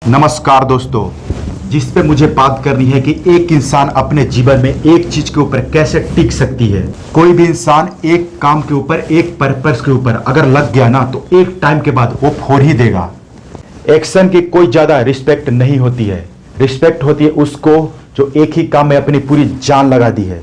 नमस्कार दोस्तों। जिस पे मुझे बात करनी है कि एक इंसान अपने जीवन में एक चीज के ऊपर कैसे टिक सकती है। कोई भी इंसान एक काम के ऊपर, एक पर्पस के ऊपर अगर लग गया ना तो एक टाइम के बाद वो फोड़ ही देगा। एक्शन की कोई ज्यादा रिस्पेक्ट नहीं होती है। रिस्पेक्ट होती है उसको जो एक ही काम में अपनी पूरी जान लगा दी है।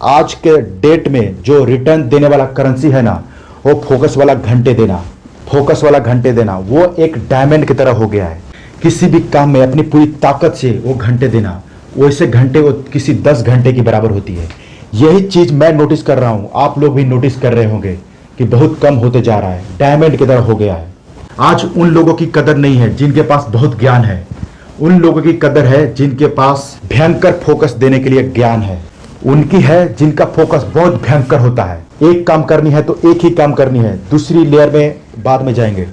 आज के डेट में जो रिटर्न देने वाला करेंसी है ना, वो फोकस वाला घंटे देना। फोकस वाला घंटे देना वो एक डायमंड की तरह हो गया है। किसी भी काम में अपनी पूरी ताकत से वो घंटे देना, वैसे घंटे वो किसी 10 घंटे की बराबर होती है। यही चीज मैं नोटिस कर रहा हूं, आप लोग भी नोटिस कर रहे होंगे कि बहुत कम होते जा रहा है, डायमंड की तरह हो गया है। आज उन लोगों की कदर नहीं है जिनके पास बहुत ज्ञान है। उन लोगों की कदर है जिनके पास भयंकर फोकस देने के लिए ज्ञान है। उनकी है जिनका फोकस बहुत भयंकर होता है। एक काम करनी है तो एक ही काम करनी है, दूसरी लेयर में बाद में जाएंगे।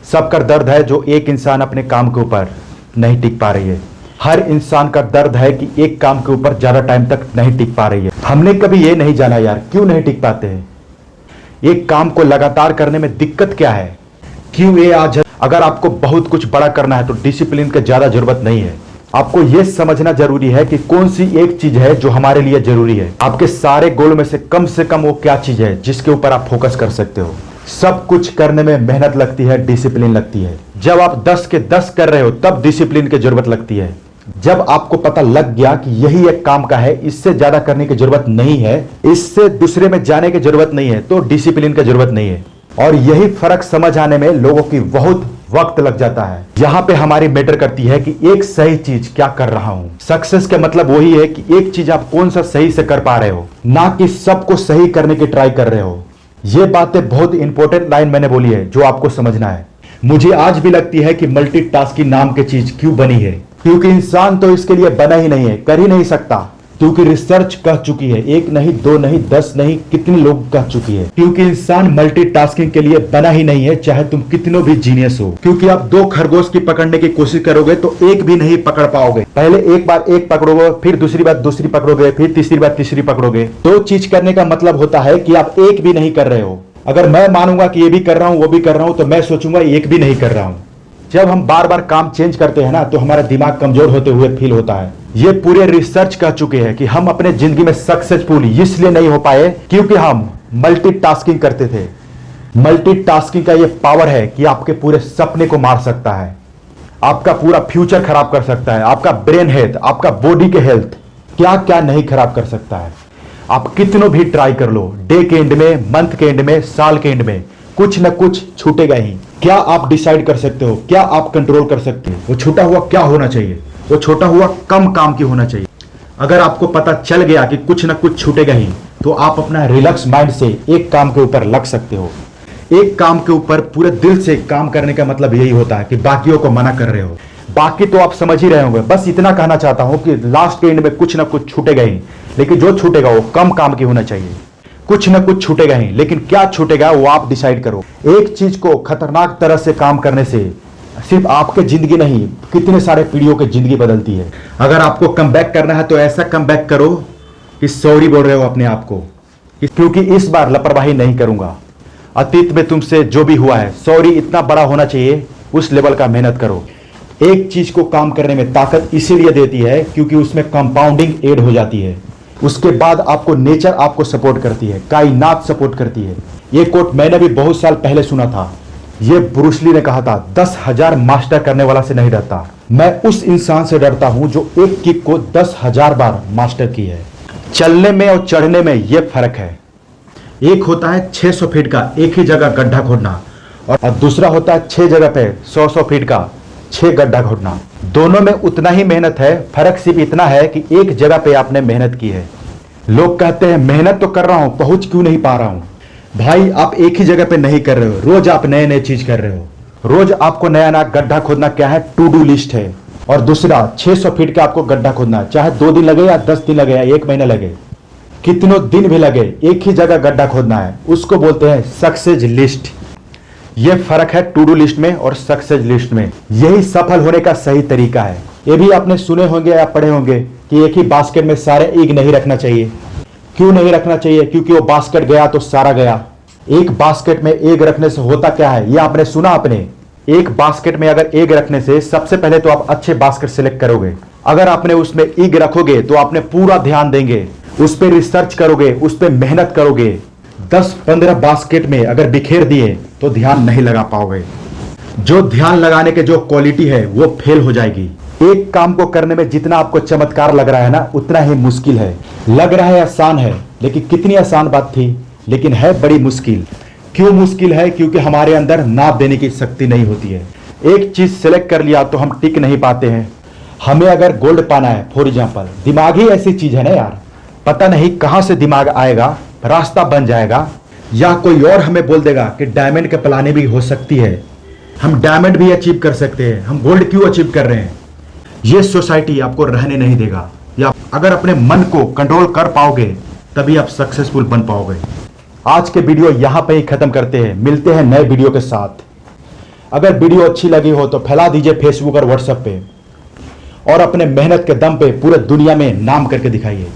सबका दर्द है जो एक इंसान अपने काम के ऊपर नहीं टिक पा रही है। हर इंसान का दर्द है कि एक काम के ऊपर ज्यादा टाइम तक नहीं टिक पा रही है। हमने कभी ये नहीं जाना यार क्यों नहीं टिक पाते हैं। एक काम को लगातार करने में दिक्कत क्या है, क्यों ये आज। अगर आपको बहुत कुछ बड़ा करना है तो डिसिप्लिन की ज्यादा जरूरत नहीं है। आपको यह समझना जरूरी है कि कौन सी एक चीज है जो हमारे लिए जरूरी है। आपके सारे गोल में से कम वो क्या चीज है जिसके ऊपर आप फोकस कर सकते हो। सब कुछ करने में मेहनत लगती है, डिसिप्लिन लगती है। जब आप 10 के 10 कर रहे हो तब डिसिप्लिन की जरूरत लगती है। जब आपको पता लग गया कि यही एक काम का है, इससे ज्यादा करने की जरूरत नहीं है, इससे दूसरे में जाने की जरूरत नहीं है, तो डिसिप्लिन की जरूरत नहीं है। और यही फर्क समझ आने में लोगों की बहुत वक्त लग जाता है। यहां पे हमारी मैटर करती है कि एक सही चीज क्या कर रहा हूं। सक्सेस का मतलब वही है कि एक चीज आप कौन सा सही से कर पा रहे हो, ना कि सबको सही करने की ट्राई कर रहे हो। ये बातें बहुत इंपॉर्टेंट लाइन मैंने बोली है जो आपको समझना है। मुझे आज भी लगती है कि मल्टीटास्किंग नाम की चीज क्यों बनी है, क्योंकि इंसान तो इसके लिए बना ही नहीं है, कर ही नहीं सकता। क्योंकि रिसर्च कह चुकी है, एक नहीं, दो नहीं, 10 नहीं, कितने लोग कह चुकी है। क्योंकि इंसान मल्टीटास्किंग के लिए बना ही नहीं है, चाहे तुम कितनों भी जीनियस हो। क्योंकि आप 2 खरगोश की पकड़ने की कोशिश करोगे तो एक भी नहीं पकड़ पाओगे। पहले एक बार एक पकड़ोगे, फिर दूसरी बार दूसरी पकड़ोगे, फिर तीसरी बार तीसरी पकड़ोगे। 2 चीज करने का मतलब होता है कि आप एक भी नहीं कर रहे हो। अगर मैं मानूंगा कि ये भी कर रहा हूं वो भी कर रहा हूं तो मैं सोचूंगा एक भी नहीं कर रहा हूं। जब हम बार बार काम चेंज करते हैं ना तो हमारा दिमाग कमजोर होते हुए फील होता है। ये पूरे रिसर्च कह चुके हैं कि हम अपने जिंदगी में सक्सेसफुल इसलिए नहीं हो पाए क्योंकि हम मल्टीटास्किंग करते थे। मल्टीटास्किंग का ये पावर है कि आपके पूरे सपने को मार सकता है, आपका पूरा फ्यूचर खराब कर सकता है, आपका ब्रेन हेल्थ, आपका बॉडी के हेल्थ, क्या क्या नहीं खराब कर सकता है। आप कितनों भी ट्राई कर लो, डे के एंड में, मंथ के एंड में, साल के एंड में कुछ ना कुछ छूटेगा ही। क्या आप डिसाइड कर सकते हो, क्या आप कंट्रोल कर सकते हो वो छूटा हुआ क्या होना चाहिए। वो छोटा हुआ कम काम की होना चाहिए। अगर आपको पता चल गया कि कुछ ना कुछ छूटेगा ही तो आप अपना रिलैक्स माइंड से एक काम के ऊपर लग सकते हो। एक काम के ऊपर पूरे दिल से काम करने का मतलब यही होता है कि बाकियों को मना कर रहे हो। बाकी तो आप समझ ही रहे होंगे। बस इतना कहना चाहता हूं कि लास्ट के एंड में कुछ ना कुछ छूटेगा ही, लेकिन जो छूटेगा वो कम काम की होना चाहिए। कुछ ना कुछ छूटेगा ही, लेकिन क्या छूटेगा वो आप डिसाइड करो। एक चीज को खतरनाक तरह से काम करने से सिर्फ आपके जिंदगी नहीं, कितने सारे पीढ़ियों की जिंदगी बदलती है। अगर आपको कम बैक करना है तो ऐसा कम बैक करो कि सॉरी बोल रहे हो अपने आप को, क्योंकि इस बार लापरवाही नहीं करूंगा। अतीत में तुमसे जो भी हुआ है, सॉरी इतना बड़ा होना चाहिए, उस लेवल का मेहनत करो। एक चीज को काम करने में ताकत इसीलिए देती है क्योंकि उसमें कंपाउंडिंग ऐड हो जाती है। उसके बाद आपको नेचर आपको सपोर्ट करती है, कायनात सपोर्ट करती है। ये कोट मैंने भी बहुत साल पहले सुना था। ये ब्रूस ली ने कहा था, 10,000 मास्टर करने वाला से नहीं डरता, मैं उस इंसान से डरता हूं जो एक किक को 10,000 बार मास्टर की है। चलने में और चढ़ने में यह फर्क है। एक होता है 600 फीट का एक ही जगह गड्ढा खोदना, और दूसरा होता है 6 जगह पे 100 फीट का 6 गड्ढा खोदना। दोनों में उतना ही मेहनत है, फर्क सिर्फ इतना है कि एक जगह पे आपने मेहनत की है। लोग कहते हैं मेहनत तो कर रहा हूं, पहुंच क्यों नहीं पा रहा हूं। भाई आप एक ही जगह पे नहीं कर रहे हो, रोज आप नए नए चीज कर रहे हो। रोज आपको नया नया गड्ढा खोदना क्या है, टू डू लिस्ट है। और दूसरा 600 फीट का आपको गड्ढा खोदना है, चाहे 2 दिन लगे या 10 दिन लगे या 1 महीना लगे, कितनों दिन भी लगे, एक ही जगह गड्ढा खोदना है। उसको बोलते हैं सक्सेस लिस्ट। यह फर्क है टू डू लिस्ट में और सक्सेस लिस्ट में। यही सफल होने का सही तरीका है। ये भी आपने सुने होंगे या पढ़े होंगे कि एक ही बास्केट में सारे एग नहीं रखना चाहिए। क्यों नहीं रखना चाहिए, क्योंकि वो बास्केट गया तो सारा गया। एक बास्केट में एग रखने से होता क्या है, ये आपने सुना। आपने एक बास्केट में अगर एग रखने से सबसे पहले तो आप अच्छे बास्केट सेलेक्ट करोगे। अगर आपने उसमें एग रखोगे तो आपने पूरा ध्यान देंगे, उस पर रिसर्च करोगे, उस पर मेहनत करोगे। 10-15 बास्केट में अगर बिखेर दिए तो ध्यान नहीं लगा पाओगे। जो ध्यान लगाने के जो क्वालिटी है वो फेल हो जाएगी। एक काम को करने में जितना आपको चमत्कार लग रहा है ना, उतना ही मुश्किल है। लग रहा है आसान है, लेकिन कितनी आसान बात थी, लेकिन है बड़ी मुश्किल। क्यों मुश्किल है? क्योंकि हमारे अंदर नाप देने की शक्ति नहीं होती है। एक चीज सेलेक्ट कर लिया तो हम टिक नहीं पाते हैं। हमें अगर गोल्ड पाना है फॉर एग्जाम्पल, दिमाग ही ऐसी चीज है ना यार, पता नहीं कहां से दिमाग आएगा, रास्ता बन जाएगा, या कोई और हमें बोल देगा कि डायमंड के प्लाने भी हो सकती है, हम डायमंड भी अचीव कर सकते हैं, हम गोल्ड क्यों अचीव कर रहे हैं। ये सोसाइटी आपको रहने नहीं देगा। या अगर अपने मन को कंट्रोल कर पाओगे तभी आप सक्सेसफुल बन पाओगे। आज के वीडियो यहां पे ही खत्म करते हैं, मिलते हैं नए वीडियो के साथ। अगर वीडियो अच्छी लगी हो तो फैला दीजिए फेसबुक और व्हाट्सएप पे, और अपने मेहनत के दम पे पूरे दुनिया में नाम करके दिखाइए।